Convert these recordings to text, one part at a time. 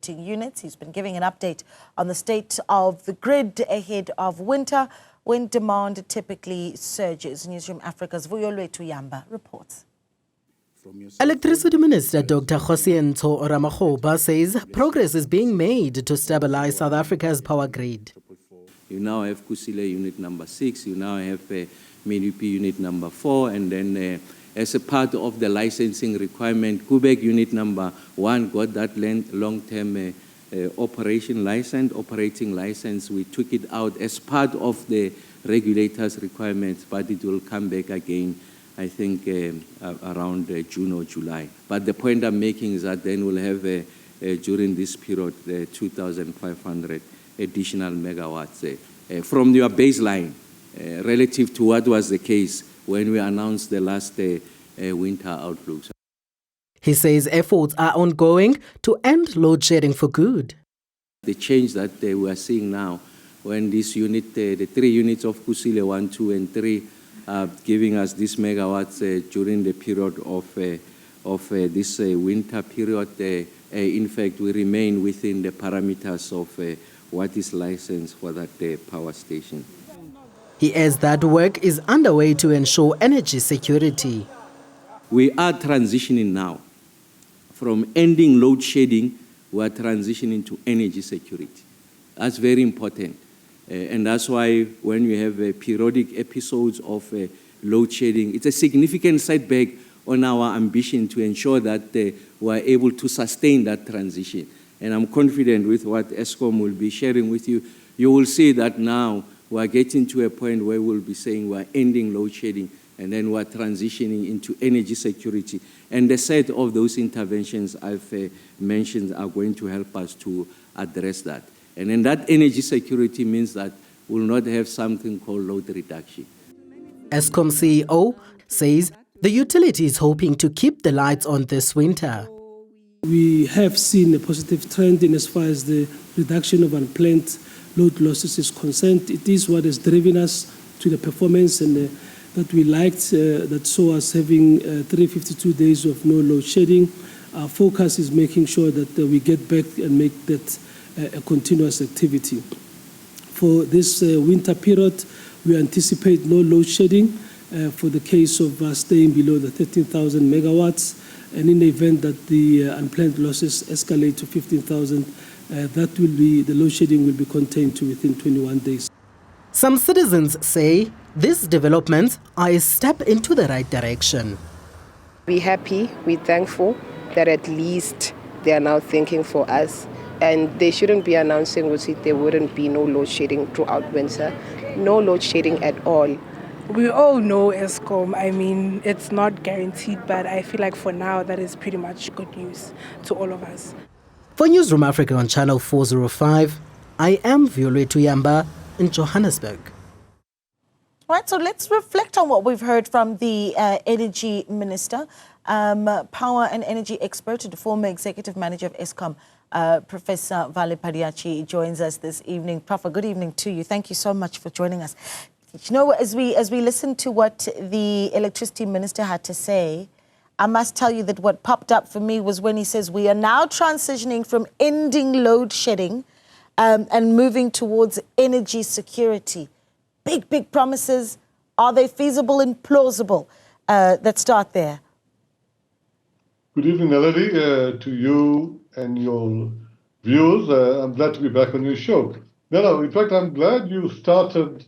units. He's been giving an update on the state of the grid ahead of winter, when demand typically surges. Newzroom Afrika's Vuyolwethu Yamba reports. Electricity Minister Dr Kgosientsho Ramokgopa says progress is being made to stabilize South Africa's power grid. You now have Kusile unit number 6, you now have Medupi unit number 4, and then as a part of the licensing requirement, Quebec unit number 1 got that long-term operating license. We took it out as part of the regulators' requirements, but it will come back again, I think, around June or July. But the point I'm making is that then we'll have, during this period, 2,500 additional megawatts from your baseline relative to what was the case when we announced the last winter outlook. He says efforts are ongoing to end load shedding for good. The change that we are seeing now, when this unit, the 3 units of Kusile 1, 2, and 3, are giving us these megawatts during the period of this winter period. In fact, we remain within the parameters of what is licensed for that power station. He adds that work is underway to ensure energy security. We are transitioning now. From ending load shedding, we are transitioning to energy security. That's very important. And that's why when we have periodic episodes of load shedding, it's a significant setback on our ambition to ensure that we are able to sustain that transition. And I'm confident with what Eskom will be sharing with you. You will see that now we are getting to a point where we'll be saying we are ending load shedding, and then we are transitioning into energy security. And the set of those interventions I've mentioned are going to help us to address that. And then that energy security means that we'll not have something called load reduction. Eskom CEO says the utility is hoping to keep the lights on this winter. We have seen a positive trend in as far as the reduction of unplanned load losses is concerned. It is what has driven us to the performance and that we liked, that saw us having 352 days of no load shedding. Our focus is making sure that we get back and make that a continuous activity. For this winter period, we anticipate no load shedding for the case of staying below the 13,000 megawatts. And in the event that the unplanned losses escalate to 15,000, that will be, the load shedding will be contained to within 21 days. Some citizens say these developments are a step into the right direction. We're happy, we're thankful that at least they are now thinking for us. And they shouldn't be announcing that there wouldn't be no load shedding throughout winter. No load shedding at all. We all know Eskom. I mean, it's not guaranteed, but I feel like for now that is pretty much good news to all of us. For Newzroom Africa on Channel 405, I am Vuyolwethu Yamba in Johannesburg. Right, so let's reflect on what we've heard from the Energy Minister, power and energy expert and former executive manager of Eskom, Professor Vally Padayachee joins us this evening. Prof, good evening to you. Thank you so much for joining us. You know, as we listen to what the electricity minister had to say, I must tell you that what popped up for me was when he says we are now transitioning from ending load shedding and moving towards energy security. Big promises. Are they feasible and plausible? Let's start there. Good evening, Melody, to you and your viewers. I'm glad to be back on your show. No, in fact, I'm glad you started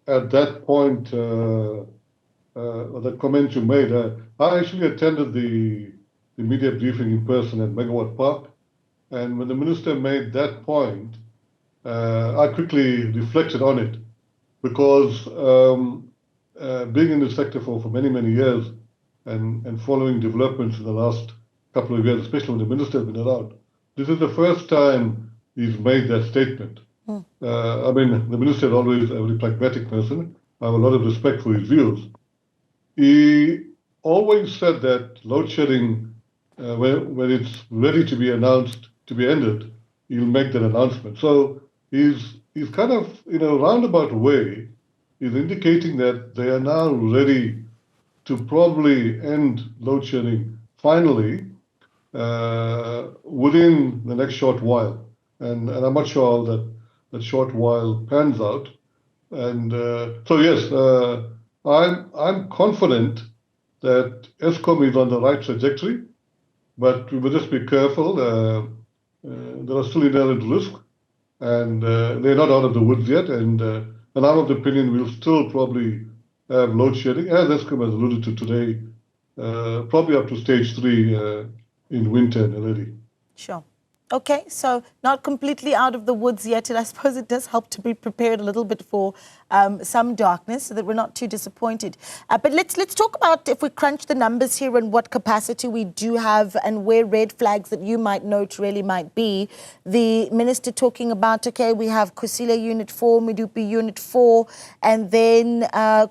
at that point, that comment you made. I actually attended the media briefing in person at Megawatt Park, and when the minister made that point, I quickly reflected on it, because being in the sector for many years, and following developments in the last couple of years, especially when the minister has been around, this is the first time he's made that statement. I mean, the minister is always a very pragmatic person. I have a lot of respect for his views. He always said that load shedding, when it's ready to be announced, to be ended, he'll make that announcement. So he's kind of, in a roundabout way, he's indicating that they are now ready to probably end load shedding finally, within the next short while. And I'm not sure how that short while pans out. And so yes, I'm confident that Eskom is on the right trajectory, but we will just be careful. There are still inherent risks, and they're not out of the woods yet. And I'm of the opinion we'll still probably have load shedding, as Eskom has alluded to today, probably up to stage 3 in winter already. Sure. Okay, so not completely out of the woods yet, and I suppose it does help to be prepared a little bit for some darkness so that we're not too disappointed. But let's talk about, if we crunch the numbers here, and what capacity we do have and where red flags that you might note really might be. The minister talking about, okay, we have Kusile Unit 4, Medupi Unit 4, and then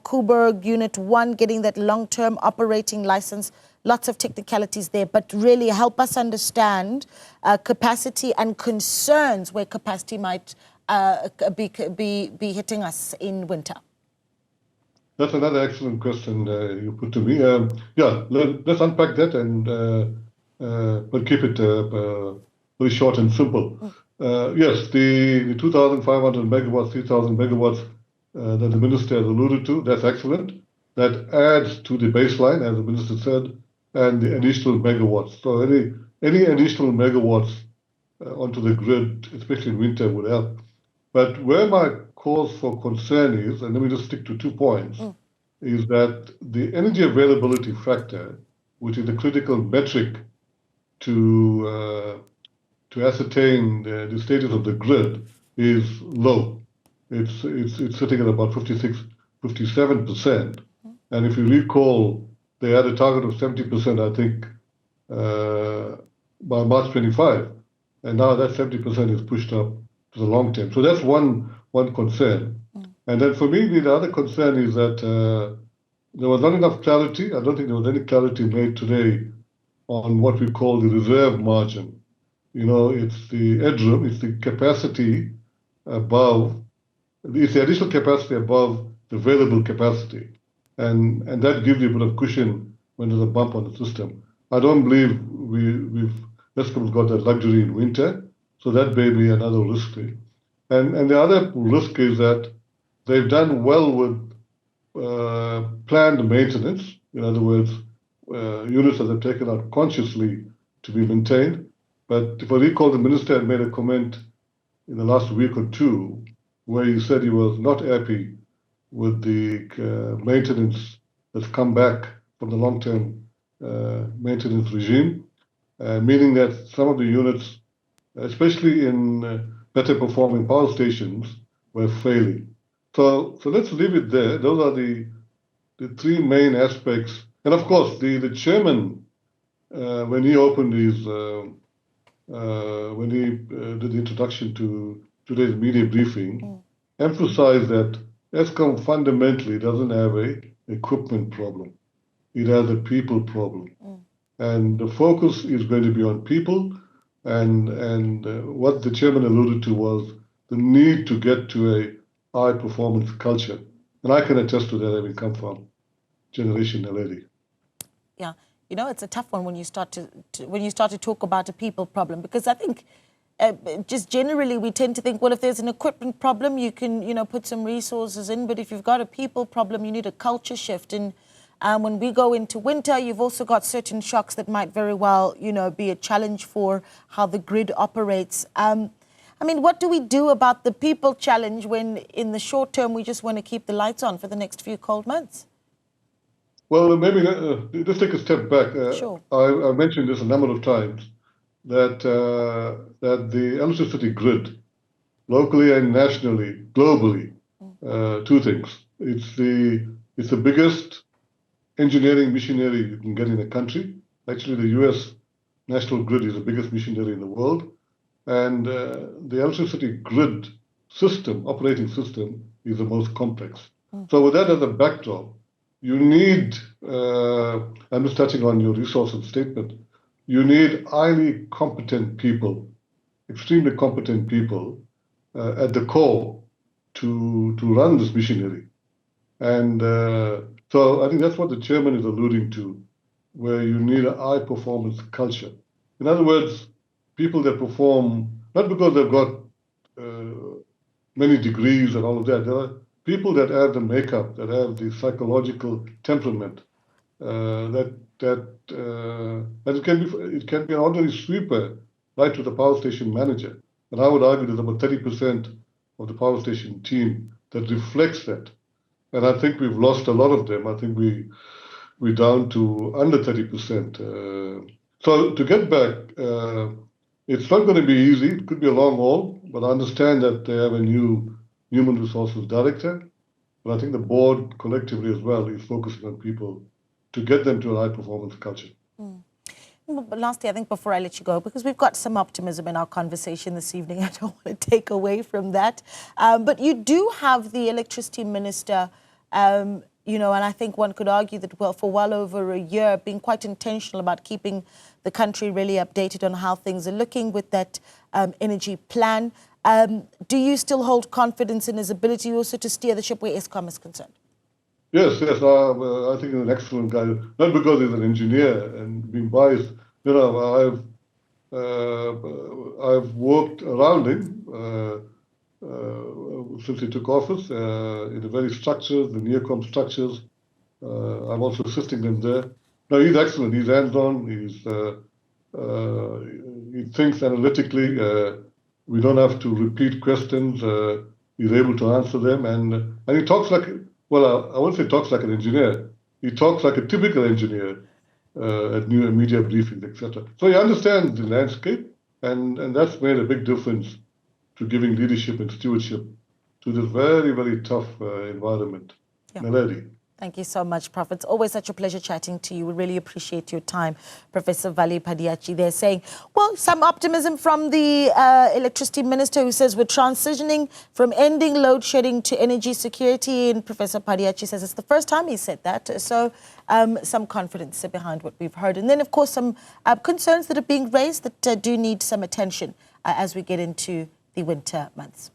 Koeberg Unit 1 getting that long-term operating license. Lots of technicalities there, but really help us understand capacity and concerns where capacity might be hitting us in winter. That's another excellent question you put to me. Yeah, let's unpack that and but keep it very short and simple. Yes, the 2,500 megawatts, 3,000 megawatts that the minister has alluded to, that's excellent. That adds to the baseline, as the minister said, and the additional megawatts. So any additional megawatts onto the grid, especially in winter, would help. But where my cause for concern is, and let me just stick to 2 points, is that the energy availability factor, which is the critical metric to ascertain the status of the grid, is low. It's sitting at about 56, 57%. And if you recall, they had a target of 70%, I think, by March 25, and now that 70% is pushed up to the long term. So that's one concern. And then for me, the other concern is that there was not enough clarity. I don't think there was any clarity made today on what we call the reserve margin. You know, it's the headroom, it's the capacity above, it's the additional capacity above the available capacity. And that gives you a bit of cushion when there's a bump on the system. I don't believe Eskom's got that luxury in winter, so that may be another risk. And the other risk is that they've done well with planned maintenance. In other words, units that they've taken out consciously to be maintained. But if I recall, the minister had made a comment in the last week or two where he said he was not happy with the maintenance that's come back from the long-term maintenance regime, meaning that some of the units, especially in better performing power stations, were failing. So let's leave it there. Those are the 3 main aspects. And of course, the chairman, when he opened his, when he did the introduction to today's media briefing, emphasized that Eskom fundamentally doesn't have an equipment problem. It has a people problem. And the focus is going to be on people. And what the chairman alluded to was the need to get to a high performance culture. And I can attest to that, having come from Generation Already. Yeah, you know, it's a tough one when you start to talk about a people problem, because I think just generally we tend to think, well, if there's an equipment problem, you can, you know, put some resources in, but if you've got a people problem, you need a culture shift. And when we go into winter, you've also got certain shocks that might very well, you know, be a challenge for how the grid operates. I mean, what do we do about the people challenge when in the short term we just want to keep the lights on for the next few cold months? Well, maybe let's take a step back. Sure. I mentioned this a number of times, that the electricity grid, locally and nationally, globally, 2 things. It's the biggest engineering machinery you can get in a country. Actually, the U.S. national grid is the biggest machinery in the world. And the electricity grid system, operating system, is the most complex. So with that as a backdrop, you need, I'm just touching on your resources statement, you need highly competent people, extremely competent people at the core to run this machinery. And so I think that's what the chairman is alluding to, where you need a high performance culture. In other words, people that perform, not because they've got many degrees and all of that, there are people that have the makeup, that have the psychological temperament, that it can be an ordinary sweeper right to the power station manager. And I would argue there's about 30% of the power station team that reflects that. And I think we've lost a lot of them. I think we're down to under 30%. So to get back, it's not going to be easy. It could be a long haul, but I understand that they have a new human resources director. But I think the board collectively as well is focusing on people to get them to a high performance culture. But lastly, I think before I let you go, because we've got some optimism in our conversation this evening, I don't want to take away from that. But you do have the electricity minister, you know, and I think one could argue that, well, for well over a year, being quite intentional about keeping the country really updated on how things are looking with that energy plan. Do you still hold confidence in his ability also to steer the ship where Eskom is concerned? Yes, I think he's an excellent guy. Not because he's an engineer and being biased. You know, I've worked around him since he took office in the very structures, the NEARCOM structures. I'm also assisting them there. No, he's excellent. He's hands-on. He thinks analytically. We don't have to repeat questions. He's able to answer them, and he talks like. Well, I won't say talks like an engineer. He talks like a typical engineer at new media briefings, etc. So he understands the landscape, and that's made a big difference to giving leadership and stewardship to this very, very tough environment. Yeah. Naledi. Thank you so much, Prof. It's always such a pleasure chatting to you. We really appreciate your time. Professor Vally Padayachee there saying, well, some optimism from the electricity minister who says we're transitioning from ending load shedding to energy security. And Professor Padayachee says it's the first time he said that. So some confidence behind what we've heard. And then, of course, some concerns that are being raised that do need some attention as we get into the winter months.